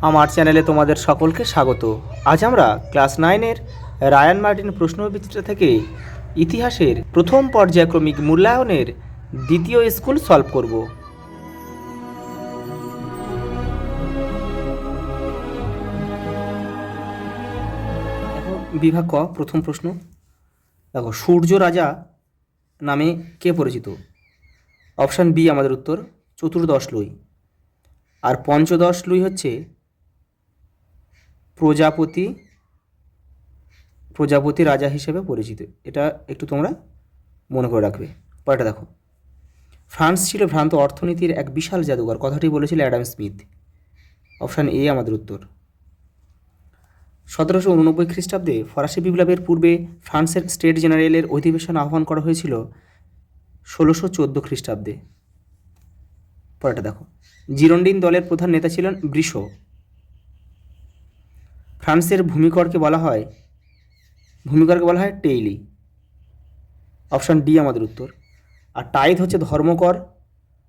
আমার চ্যানেলে তোমাদের সকলকে স্বাগত। আজ আমরা ক্লাস 9-এর রায়ান মার্টিন প্রশ্নবিচিত্রা থেকে ইতিহাসের প্রথম পর্যায়ক্রমিক মূল্যায়নের দ্বিতীয় স্কুল সলভ করব। দেখো বিভাগ ক, প্রথম প্রশ্ন। দেখো, সূর্য রাজা নামে কে পরিচিত? অপশান বি আমাদের উত্তর, চতুর্দশ লুই। আর পঞ্চদশ লুই হচ্ছে প্রজাপতি রাজা হিসেবে পরিচিত। এটা একটু তোমরা মনে করে রাখবে। পরেরটা দেখো, ফ্রান্স ছিল ভ্রান্ত অর্থনীতির এক বিশাল জাদুঘর, কথাটি বলেছিল অ্যাডাম স্মিথ। অপশান এ আমাদের উত্তর। 1789 খ্রিস্টাব্দে ফরাসি বিপ্লবের পূর্বে ফ্রান্সের স্টেট জেনারেলের অধিবেশন আহ্বান করা হয়েছিল 1614 খ্রিস্টাব্দে। পরেরটা দেখো, জিরোন্ডিন দলের প্রধান নেতা ছিলেন ব্রিশো। ফ্রান্সের ভূমিকরকে বলা হয় টেইলি। অপশান ডি আমাদের উত্তর। আর টাইথ হচ্ছে ধর্মকর,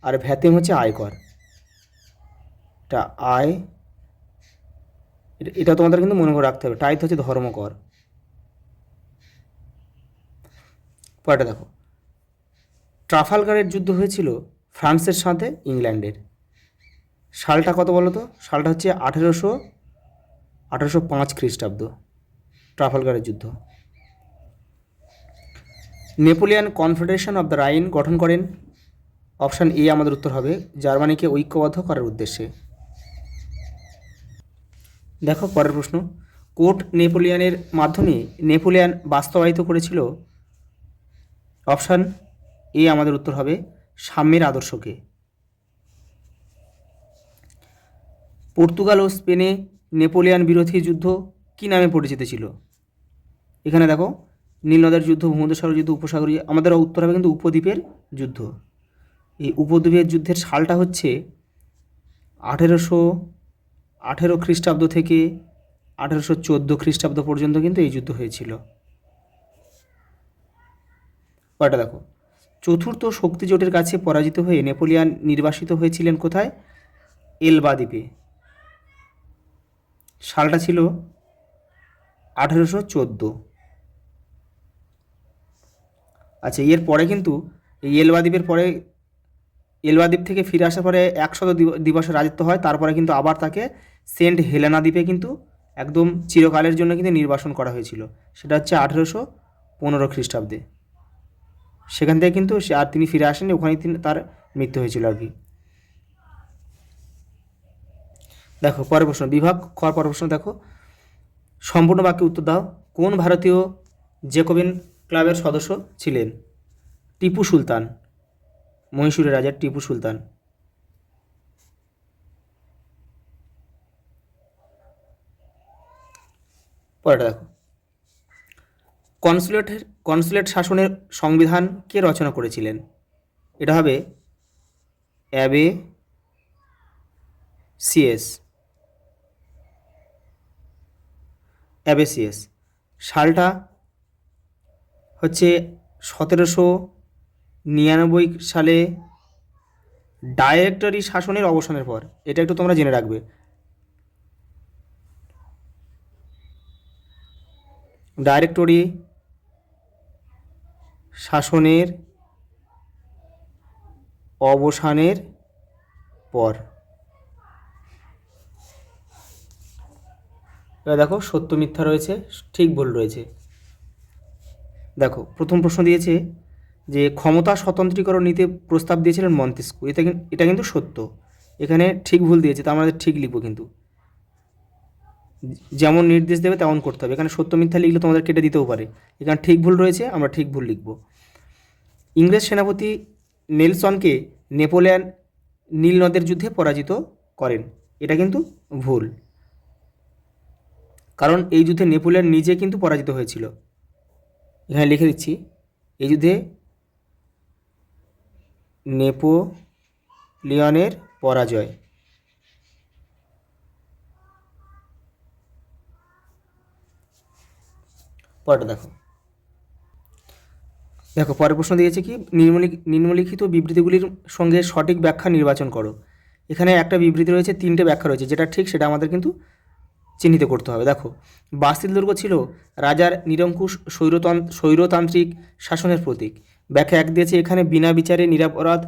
আর ভ্যাতেম হচ্ছে আয়কর। এটা তোমাদের কিন্তু মনে করে রাখতে হবে। টাইথ হচ্ছে ধর্মকর। পরেরটা দেখো, ট্রাফালগারের যুদ্ধ হয়েছিল ফ্রান্সের সাথে ইংল্যান্ডের। সালটা কত বলো তো? সালটা হচ্ছে 1805 খ্রিস্টাব্দ, ট্রাফালগারের যুদ্ধ। Napoleon confederation of the Rhine গঠন করেন। অপশান এ আমাদের উত্তর হবে, জার্মানিকে ঐক্যবদ্ধ করার উদ্দেশ্যে। দেখো পরের প্রশ্ন, কোর্ট নেপোলিয়ানের মাধ্যমে নেপোলিয়ান বাস্তবায়িত করেছিল। অপশান এ আমাদের উত্তর হবে, সাম্যের আদর্শকে। পর্তুগাল ও স্পেনে নেপোলিয়ান বিরোধী যুদ্ধ কী নামে পরিচিত ছিল? এখানে দেখো, নীলনদের যুদ্ধ, ভূমধ্যসাগর যুদ্ধ, উপসাগরীয়। আমাদের উত্তর হবে কিন্তু উপদ্বীপের যুদ্ধ। এই উপদ্বীপের যুদ্ধের সালটা হচ্ছে 1818 খ্রিস্টাব্দ থেকে 1814 খ্রিস্টাব্দ পর্যন্ত কিন্তু এই যুদ্ধ হয়েছিল। পরেরটা দেখো, চতুর্থ শক্তিজোটের কাছে পরাজিত হয়ে নেপোলিয়ান নির্বাসিত হয়েছিলেন কোথায়? এলবা দ্বীপে। সালটা ছিল 1814। আচ্ছা, এর পরে কিন্তু এই এলবা দ্বীপ থেকে ফিরে আসার পরে 100 দিবসের রাজত্ব হয়। তারপরে কিন্তু আবার তাকে সেন্ট হেলেনা দ্বীপে কিন্তু একদম চিরকালের জন্য কিন্তু নির্বাসন করা হয়েছিল। সেটা হচ্ছে 1815 খ্রিস্টাব্দে। সেখান থেকে কিন্তু তিনি ফিরে আসেননি, ওখানেই তার মৃত্যু হয়েছিল আর কি। দেখো পরের প্রশ্ন, বিভাগ খ পরের প্রশ্ন দেখো, সম্পূর্ণ বাক্যে উত্তর দাও। কোন ভারতীয় জেকোবিন ক্লাবের সদস্য ছিলেন? টিপু সুলতান, মহীশূরের রাজা টিপু সুলতান। পরেরটা দেখো, কনসুলেট শাসনের সংবিধান কে রচনা করেছিলেন? এটা হবে অ্যাবে সিএস। সালটা হচ্ছে 1799 সালে ডাইরেক্টরি শাসনের অবসানের পর। এটা একটু তোমরা জেনে রাখবে। ডাইরেক্টরি শাসনের অবসানের পর। এবার দেখো, সত্য মিথ্যা রয়েছে, ঠিক ভুল রয়েছে। দেখো প্রথম প্রশ্ন দিয়েছে যে ক্ষমতা স্বতন্ত্রীকরণ নীতি প্রস্তাব দিয়েছিলেন মন্তেস্কু। এটা কিন্তু সত্য। এখানে ঠিক ভুল দিয়েছে, তা আমাদের ঠিক লিখবো, কিন্তু যেমন নির্দেশ দেবে তেমন করতে হবে। এখানে সত্য মিথ্যা লিখলে তোমাদের কেটে দিতেও পারে। এখানে ঠিক ভুল রয়েছে, আমরা ঠিক ভুল লিখব। ইংরেজ সেনাপতি নেলসনকে নেপোলিয়ান নীল নদের যুদ্ধে পরাজিত করেন। এটা কিন্তু ভুল, কারণ এই যুদ্ধে নেপোলিয়ান নিজে কিন্তু পরাজিত হয়েছিল। এখানে লিখে দিচ্ছি, এই যুদ্ধে নেপোলিয়নের পরাজয়। পরেরটা দেখো পরের প্রশ্ন দিয়েছে কি, নিম্নলিখিত বিবৃতিগুলির সঙ্গে সঠিক ব্যাখ্যা নির্বাচন করো। এখানে একটা বিবৃতি রয়েছে, 3টে ব্যাখ্যা রয়েছে, যেটা ঠিক সেটা আমাদের কিন্তু চিহ্নিত করতে হবে। দেখো, বাস্তিল দুর্গ ছিল রাজার নিরঙ্কুশ স্বৈরতান্ত্রিক শাসনের প্রতীক। ব্যাখ্যা 1 দিয়েছে এখানে বিনা বিচারে নিরপরাধ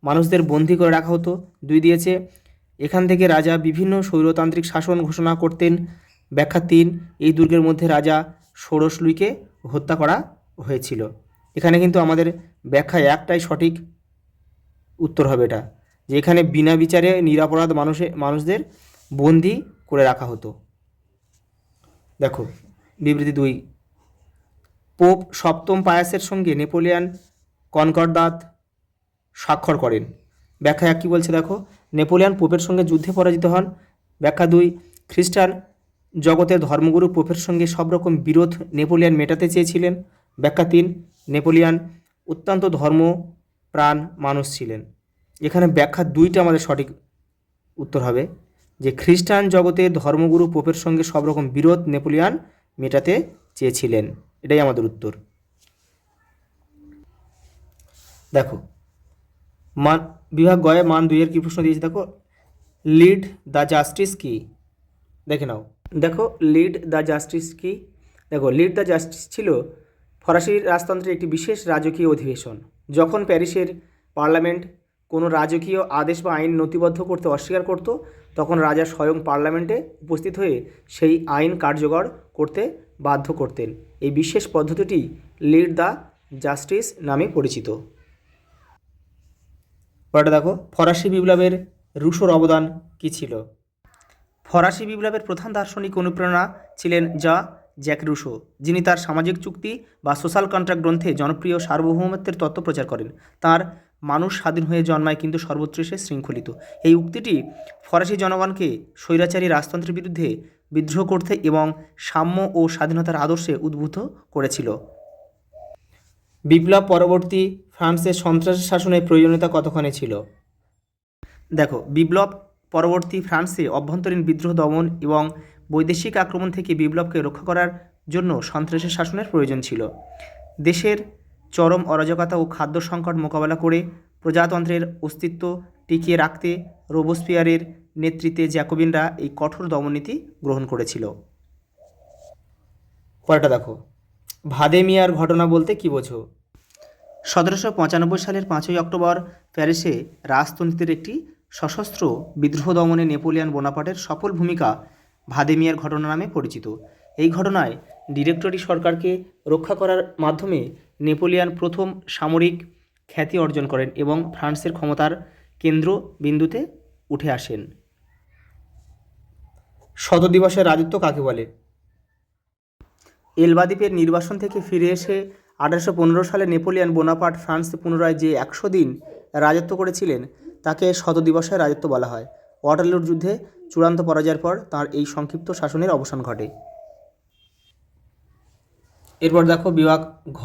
মানুষদের বন্দী করে রাখা হতো। 2 দিয়েছে এখান থেকে রাজা বিভিন্ন স্বৈরতান্ত্রিক শাসন ঘোষণা করতেন। ব্যাখ্যা 3, এই দুর্গের মধ্যে রাজা ষোড়শ লুইকে হত্যা করা হয়েছিল। এখানে কিন্তু আমাদের ব্যাখ্যা 1টাই সঠিক উত্তর হবে, এটা যে এখানে বিনা বিচারে নিরপরাধ মানুষদের বন্দী করে রাখা হতো। দেখো বিবৃতি 2, পোপ সপ্তম পায়াসের সঙ্গে নেপোলিয়ান কনকর্দাত স্বাক্ষর করেন। ব্যাখ্যা 1 কী বলছে দেখো, নেপোলিয়ান পোপের সঙ্গে যুদ্ধে পরাজিত হন। ব্যাখ্যা 2, খ্রিস্টান জগতের ধর্মগুরু পোপের সঙ্গে সব রকম বিরোধ নেপোলিয়ান মেটাতে চেয়েছিলেন। ব্যাখ্যা 3, নেপোলিয়ান অত্যন্ত ধর্মপ্রাণ মানুষ ছিলেন। এখানে ব্যাখ্যা 2টা আমাদের সঠিক উত্তর হবে, যে খ্রিস্টান জগতের ধর্মগুরু পোপের সঙ্গে সব রকম বিরোধ নেপোলিয়ান মেটাতে চেয়েছিলেন, এটাই আমাদের উত্তর। দেখো বিভাগ গয়ে মান 2-এর কী প্রশ্ন দিয়েছে দেখো, লিড দ্য জাস্টিস কি, দেখে নাও। দেখো লিড দ্য জাস্টিস কি, দেখো লিড দ্য জাস্টিস ছিল ফরাসি রাজতন্ত্রের একটি বিশেষ রাজকীয় অধিবেশন। যখন প্যারিসের পার্লামেন্ট কোনো রাজকীয় আদেশ বা আইন নথিবদ্ধ করতে অস্বীকার করত, তখন রাজা স্বয়ং পার্লামেন্টে উপস্থিত হয়ে সেই আইন কার্যকর করতে বাধ্য করতেন। এই বিশেষ পদ্ধতিটি লিড দ্য জাস্টিস নামে পরিচিত। পরেটা দেখো, ফরাসি বিপ্লবের রুশোর অবদান কী ছিল। ফরাসি বিপ্লবের প্রধান দার্শনিক অনুপ্রেরণা ছিলেন জ্যাক রুশো, যিনি তার সামাজিক চুক্তি বা সোশ্যাল কন্ট্রাক্ট গ্রন্থে জনপ্রিয় সার্বভৌমত্বের তত্ত্ব প্রচার করেন। তার মানুষ স্বাধীন হয়ে জন্মায় কিন্তু সর্বত্র সে শৃঙ্খলিত, এই উক্তিটি ফরাসি জনগণকে স্বৈরাচারী রাজতন্ত্রের বিরুদ্ধে বিদ্রোহ করতে এবং সাম্য ও স্বাধীনতার আদর্শে উদ্বুদ্ধ করেছিল। বিপ্লব পরবর্তী ফ্রান্সের সন্ত্রাসী শাসনের প্রয়োজনীয়তা কতখানি ছিল। দেখো, বিপ্লব পরবর্তী ফ্রান্সে অভ্যন্তরীণ বিদ্রোহ দমন এবং বৈদেশিক আক্রমণ থেকে বিপ্লবকে রক্ষা করার জন্য সন্ত্রাসী শাসনের প্রয়োজন ছিল। দেশের চরম অরাজকতা ও খাদ্য সংকট মোকাবেলা করে প্রজাতন্ত্রের অস্তিত্ব টিকিয়ে রাখতে রোবোস্পিয়ারের নেতৃত্বে জ্যাকোবিনরা এই কঠোর দমননীতি গ্রহণ করেছিল। পরেরটা দেখো, ভাদেমিয়ার ঘটনা বলতে কী বোঝো। 1795 সালের 5ই অক্টোবর প্যারিসে রাজতন্ত্রের একটি সশস্ত্র বিদ্রোহ দমনে নেপোলিয়ান বোনাপার্টের সফল ভূমিকা ভাদেমিয়ার ঘটনা নামে পরিচিত। এই ঘটনায় ডিরেক্টরি সরকারকে রক্ষা করার মাধ্যমে নেপোলিয়ান প্রথম সামরিক খ্যাতি অর্জন করেন এবং ফ্রান্সের ক্ষমতার কেন্দ্রবিন্দুতে উঠে আসেন। শত দিবসের রাজত্ব কাকে বলে। এলবা দ্বীপের নির্বাসন থেকে ফিরে এসে 1815 সালে নেপোলিয়ান বোনাপার্ট ফ্রান্সে পুনরায় যে 100 দিন রাজত্ব করেছিলেন তাকে শত দিবসের রাজত্ব বলা হয়। ওয়াটারলুর যুদ্ধে চূড়ান্ত পরাজয়ের পর তাঁর এই সংক্ষিপ্ত শাসনের অবসান ঘটে। এরপর দেখো বিভাগ ঘ,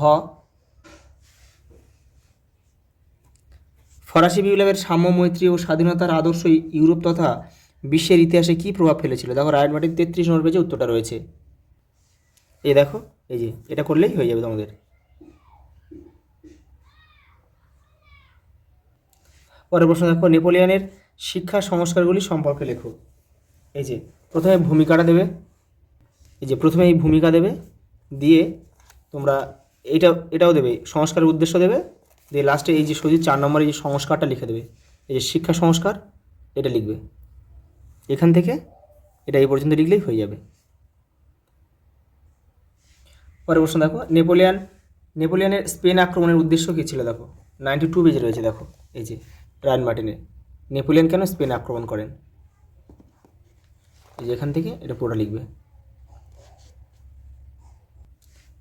ফরাসি বিপ্লবের সাম্য, মৈত্রী ও স্বাধীনতার আদর্শ ইউরোপ তথা বিশ্বের ইতিহাসে কী প্রভাব ফেলেছিল। দেখো রাইট মার্টিন 33 নম্বর পেজে উত্তরটা রয়েছে। এই দেখো, এই যে এটা করলেই হয়ে যাবে তোমাদের। পরের প্রশ্ন দেখো, নেপোলিয়নের শিক্ষা সংস্কারগুলি সম্পর্কে লেখো। এই যে প্রথমে ভূমিকাটা দেবে, এই যে প্রথমে এই ভূমিকা দেবে, দিয়ে তোমরা এটাও দেবে, সংস্কারের উদ্দেশ্য দেবে, দিয়ে লাস্টে এই যে সোজা 4 নম্বরে এই যে সংস্কারটা লিখে দেবে, এই যে শিক্ষা সংস্কার এটা লিখবে। এখান থেকে এটা এই পর্যন্ত লিখলেই হয়ে যাবে। পরের প্রশ্ন দেখো, নেপোলিয়নের স্পেন আক্রমণের উদ্দেশ্য কী ছিল। দেখো 92 পেজে রয়েছে। দেখো এই যে রায়ন মার্টিনের নেপোলিয়ন কেন স্পেন আক্রমণ করেন, এই যে এখান থেকে এটা পুরোটা লিখবে।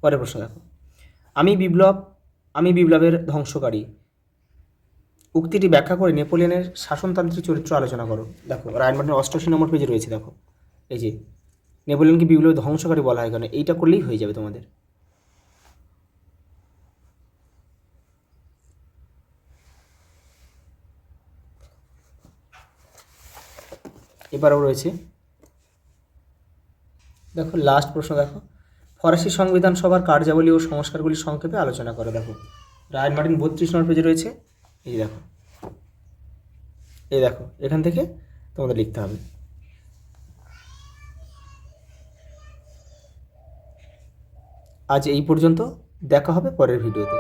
পরের প্রশ্ন দেখো, আমি বিপ্লবের ধ্বংসকারী উক্তিটি ব্যাখ্যা করে নেপোলিয়নের শাসনতান্ত্রিক চরিত্র আলোচনা করো। দেখো রায়ন মার্টিনের 88 নম্বর পেজে রয়েছে। দেখো এই যে নেপোলিয়নকে বিপ্লবের ধ্বংসকারী বলা হয় কেন, এইটা করলেই হয়ে যাবে তোমাদের। এবারেও রয়েছে, দেখো লাস্ট প্রশ্ন দেখো, ফরাসি সংবিধান সভার কার্যাবলী ও সংস্কারগুলি সংক্ষেপে আলোচনা করো। দেখো রায়ন মার্টিন 32 নম্বর পেজে রয়েছে। এই দেখো এই দেখো এখান থেকে তোমাদের লিখতে হবে। আজ এই পর্যন্ত, দেখা হবে পরের ভিডিওতে।